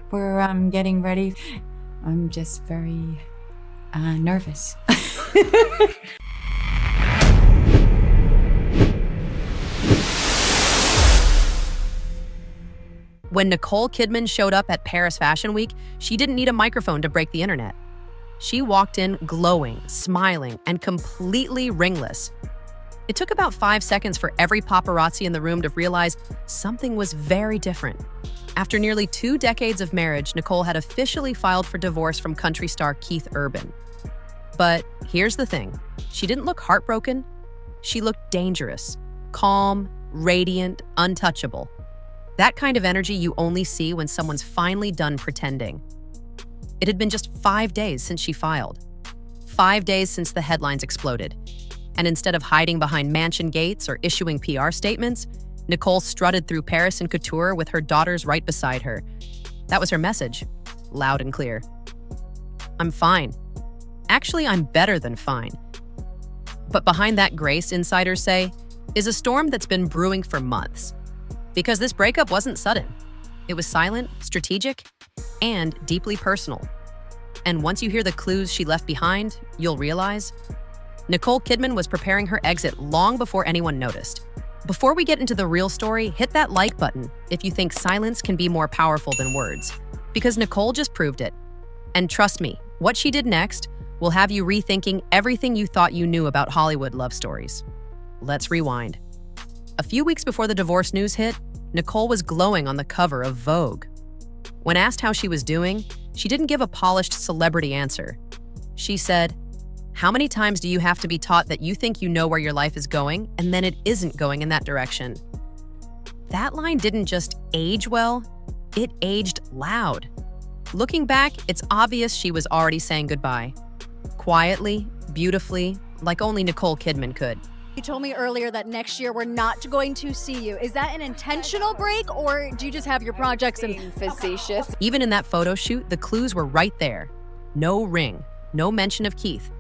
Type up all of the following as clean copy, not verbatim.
for getting ready. I'm just very nervous. When Nicole Kidman showed up at Paris Fashion Week, she didn't need a microphone to break the internet. She walked in glowing, smiling, and completely ringless. It took about 5 seconds for every paparazzi in the room to realize something was very different. After nearly 2 decades of marriage, Nicole had officially filed for divorce from country star Keith Urban. But here's the thing, she didn't look heartbroken. She looked dangerous, calm, radiant, untouchable. That kind of energy you only see when someone's finally done pretending. It had been just 5 days since she filed. 5 days since the headlines exploded. And instead of hiding behind mansion gates or issuing PR statements, Nicole strutted through Paris in couture with her daughters right beside her. That was her message, loud and clear. I'm fine. Actually, I'm better than fine. But behind that grace, insiders say, is a storm that's been brewing for months. Because this breakup wasn't sudden. It was silent, strategic, and deeply personal. And once you hear the clues she left behind, you'll realize Nicole Kidman was preparing her exit long before anyone noticed. Before we get into the real story, hit that like button if you think silence can be more powerful than words. Because Nicole just proved it. And trust me, what she did next will have you rethinking everything you thought you knew about Hollywood love stories. Let's rewind. A few weeks before the divorce news hit, Nicole was glowing on the cover of Vogue. When asked how she was doing, she didn't give a polished celebrity answer. She said, "How many times do you have to be taught that you think you know where your life is going, and then it isn't going in that direction?" That line didn't just age well, it aged loud. Looking back, it's obvious she was already saying goodbye. Quietly, beautifully, like only Nicole Kidman could. You told me earlier that next year we're not going to see you. Is that an intentional break, or do you just have your projects and facetious? Even in that photo shoot, the clues were right there. No ring, no mention of Keith.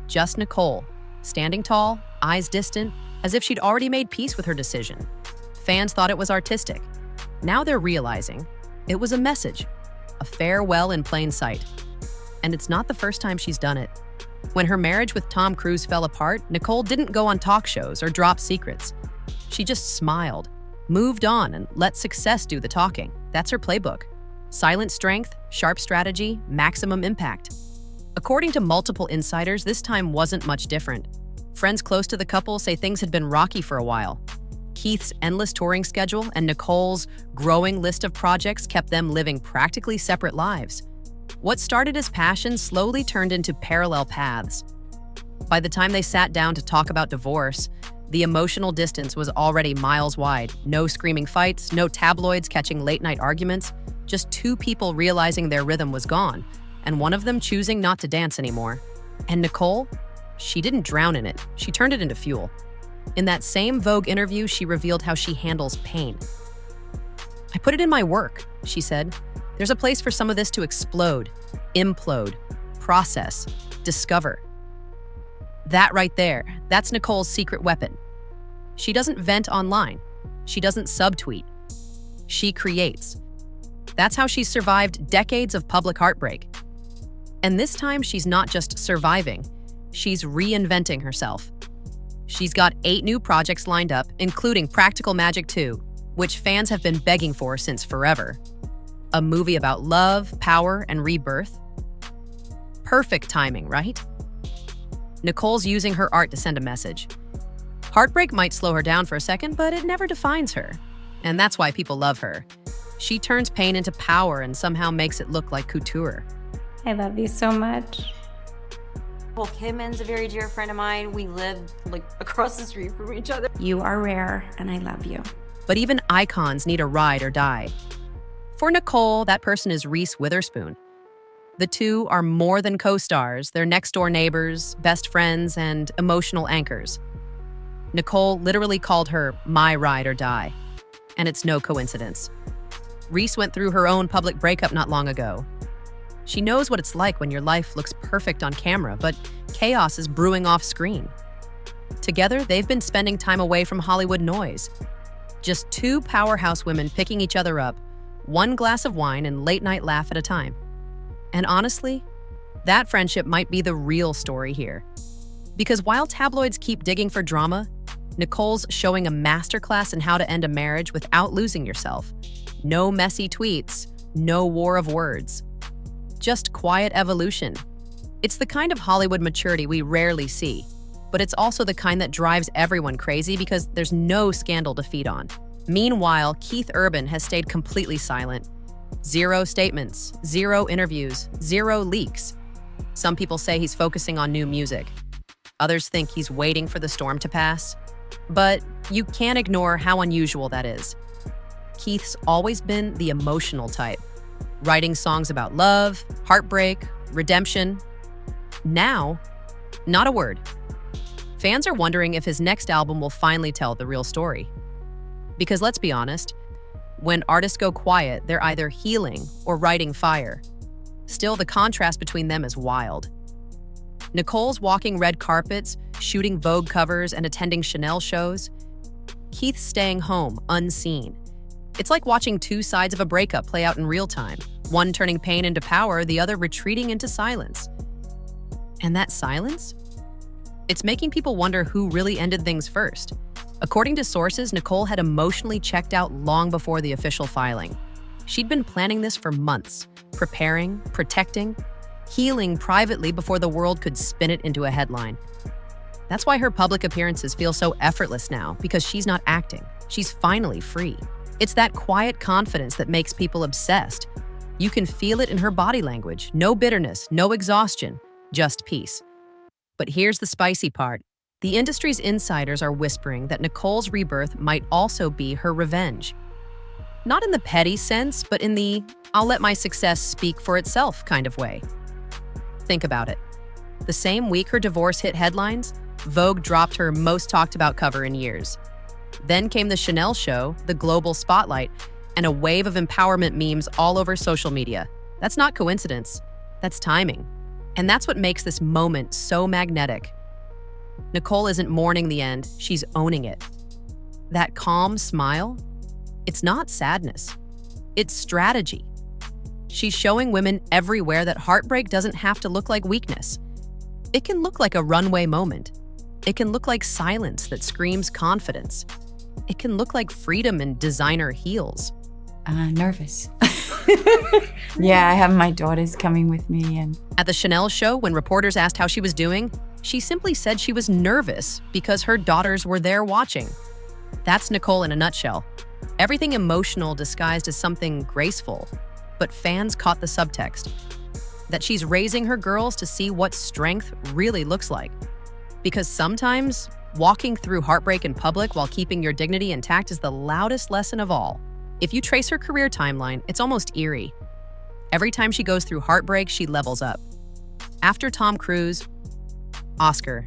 Just Nicole, standing tall, eyes distant, as if she'd already made peace with her decision. Fans thought it was artistic. Now they're realizing it was a message, a farewell in plain sight. And it's not the first time she's done it. When her marriage with Tom Cruise fell apart, Nicole didn't go on talk shows or drop secrets. She just smiled, moved on, and let success do the talking. That's her playbook. Silent strength, sharp strategy, maximum impact. According to multiple insiders, this time wasn't much different. Friends close to the couple say things had been rocky for a while. Keith's endless touring schedule and Nicole's growing list of projects kept them living practically separate lives. What started as passion slowly turned into parallel paths. By the time they sat down to talk about divorce, the emotional distance was already miles wide. No screaming fights, no tabloids catching late-night arguments, just two people realizing their rhythm was gone, and one of them choosing not to dance anymore. And Nicole? She didn't drown in it. She turned it into fuel. In that same Vogue interview, she revealed how she handles pain. "I put it in my work," she said. "There's a place for some of this to explode, implode, process, discover." That right there, that's Nicole's secret weapon. She doesn't vent online. She doesn't subtweet. She creates. That's how she's survived decades of public heartbreak. And this time, she's not just surviving, she's reinventing herself. She's got 8 new projects lined up, including Practical Magic 2, which fans have been begging for since forever. A movie about love, power, and rebirth. Perfect timing, right? Nicole's using her art to send a message. Heartbreak might slow her down for a second, but it never defines her. And that's why people love her. She turns pain into power and somehow makes it look like couture. I love you so much. Nicole Kidman's a very dear friend of mine. We live across the street from each other. You are rare, and I love you. But even icons need a ride or die. For Nicole, that person is Reese Witherspoon. The two are more than co-stars. They're next-door neighbors, best friends, and emotional anchors. Nicole literally called her my ride or die. And it's no coincidence. Reese went through her own public breakup not long ago. She knows what it's like when your life looks perfect on camera, but chaos is brewing off screen. Together, they've been spending time away from Hollywood noise. Just two powerhouse women picking each other up, one glass of wine and late-night laugh at a time. And honestly, that friendship might be the real story here. Because while tabloids keep digging for drama, Nicole's showing a masterclass in how to end a marriage without losing yourself. No messy tweets, no war of words. Just quiet evolution. It's the kind of Hollywood maturity we rarely see, but it's also the kind that drives everyone crazy because there's no scandal to feed on. Meanwhile, Keith Urban has stayed completely silent. Zero statements, zero interviews, zero leaks. Some people say he's focusing on new music. Others think he's waiting for the storm to pass. But you can't ignore how unusual that is. Keith's always been the emotional type, writing songs about love, heartbreak, redemption. Now, not a word. Fans are wondering if his next album will finally tell the real story. Because let's be honest, when artists go quiet, they're either healing or writing fire. Still, the contrast between them is wild. Nicole's walking red carpets, shooting Vogue covers, and attending Chanel shows. Keith's staying home, unseen. It's like watching two sides of a breakup play out in real time, one turning pain into power, the other retreating into silence. And that silence? It's making people wonder who really ended things first. According to sources, Nicole had emotionally checked out long before the official filing. She'd been planning this for months, preparing, protecting, healing privately before the world could spin it into a headline. That's why her public appearances feel so effortless now, because she's not acting. She's finally free. It's that quiet confidence that makes people obsessed. You can feel it in her body language. No bitterness, no exhaustion, just peace. But here's the spicy part. The industry's insiders are whispering that Nicole's rebirth might also be her revenge. Not in the petty sense, but in the I'll let my success speak for itself kind of way. Think about it. The same week her divorce hit headlines, Vogue dropped her most talked about cover in years. Then came the Chanel show, the global spotlight, and a wave of empowerment memes all over social media. That's not coincidence. That's timing. And that's what makes this moment so magnetic. Nicole isn't mourning the end, she's owning it. That calm smile, it's not sadness. It's strategy. She's showing women everywhere that heartbreak doesn't have to look like weakness. It can look like a runway moment. It can look like silence that screams confidence. It can look like freedom in designer heels. Nervous. Yeah, I have my daughters coming with me and... At the Chanel show, when reporters asked how she was doing, she simply said she was nervous because her daughters were there watching. That's Nicole in a nutshell. Everything emotional disguised as something graceful. But fans caught the subtext. That she's raising her girls to see what strength really looks like. Because sometimes, walking through heartbreak in public while keeping your dignity intact is the loudest lesson of all. If you trace her career timeline, it's almost eerie. Every time she goes through heartbreak, she levels up. After Tom Cruise, Oscar.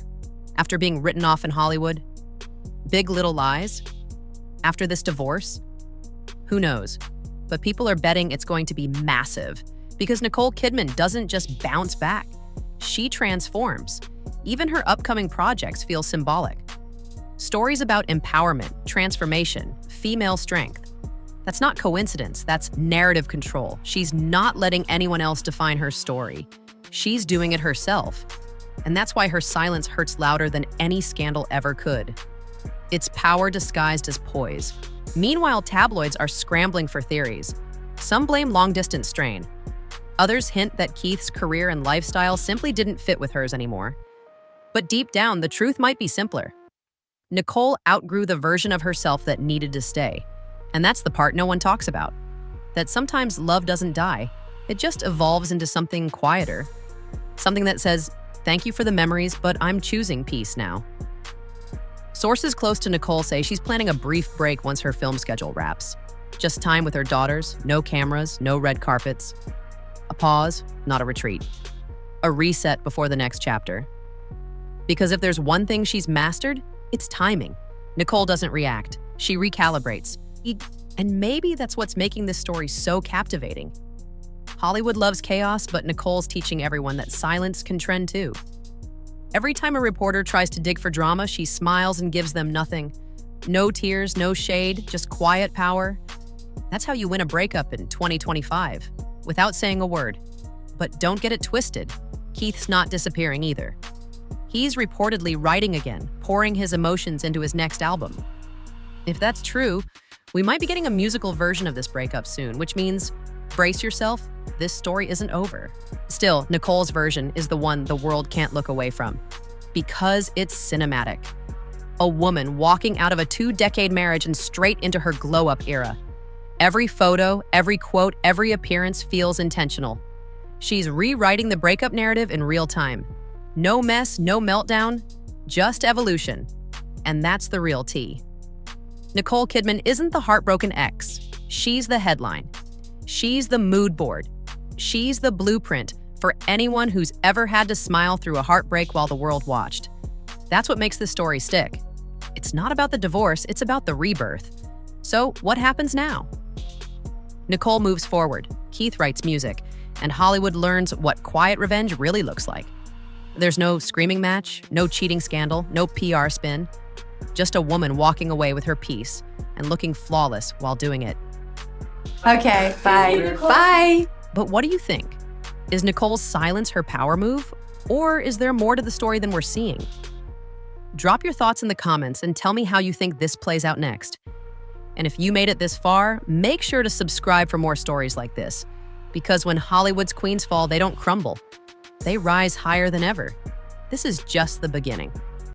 After being written off in Hollywood, Big Little Lies. After this divorce, who knows? But people are betting it's going to be massive because Nicole Kidman doesn't just bounce back. She transforms. Even her upcoming projects feel symbolic. Stories about empowerment, transformation, female strength. That's not coincidence, that's narrative control. She's not letting anyone else define her story. She's doing it herself. And that's why her silence hurts louder than any scandal ever could. It's power disguised as poise. Meanwhile, tabloids are scrambling for theories. Some blame long-distance strain. Others hint that Keith's career and lifestyle simply didn't fit with hers anymore. But deep down, the truth might be simpler. Nicole outgrew the version of herself that needed to stay. And that's the part no one talks about. That sometimes love doesn't die. It just evolves into something quieter. Something that says, thank you for the memories, but I'm choosing peace now. Sources close to Nicole say she's planning a brief break once her film schedule wraps. Just time with her daughters, no cameras, no red carpets. A pause, not a retreat. A reset before the next chapter. Because if there's one thing she's mastered, it's timing. Nicole doesn't react. She recalibrates. And maybe that's what's making this story so captivating. Hollywood loves chaos, but Nicole's teaching everyone that silence can trend too. Every time a reporter tries to dig for drama, she smiles and gives them nothing. No tears, no shade, just quiet power. That's how you win a breakup in 2025, without saying a word. But don't get it twisted. Keith's not disappearing either. He's reportedly writing again, pouring his emotions into his next album. If that's true, we might be getting a musical version of this breakup soon, which means, brace yourself, this story isn't over. Still, Nicole's version is the one the world can't look away from, because it's cinematic. A woman walking out of a 2-decade marriage and straight into her glow-up era. Every photo, every quote, every appearance feels intentional. She's rewriting the breakup narrative in real time. No mess, no meltdown, just evolution. And that's the real tea. Nicole Kidman isn't the heartbroken ex. She's the headline. She's the mood board. She's the blueprint for anyone who's ever had to smile through a heartbreak while the world watched. That's what makes this story stick. It's not about the divorce, it's about the rebirth. So what happens now? Nicole moves forward, Keith writes music, and Hollywood learns what quiet revenge really looks like. There's no screaming match, no cheating scandal, no PR spin. Just a woman walking away with her peace and looking flawless while doing it. Okay, bye. Bye. But what do you think? Is Nicole's silence her power move? Or is there more to the story than we're seeing? Drop your thoughts in the comments and tell me how you think this plays out next. And if you made it this far, make sure to subscribe for more stories like this. Because when Hollywood's queens fall, they don't crumble. They rise higher than ever. This is just the beginning.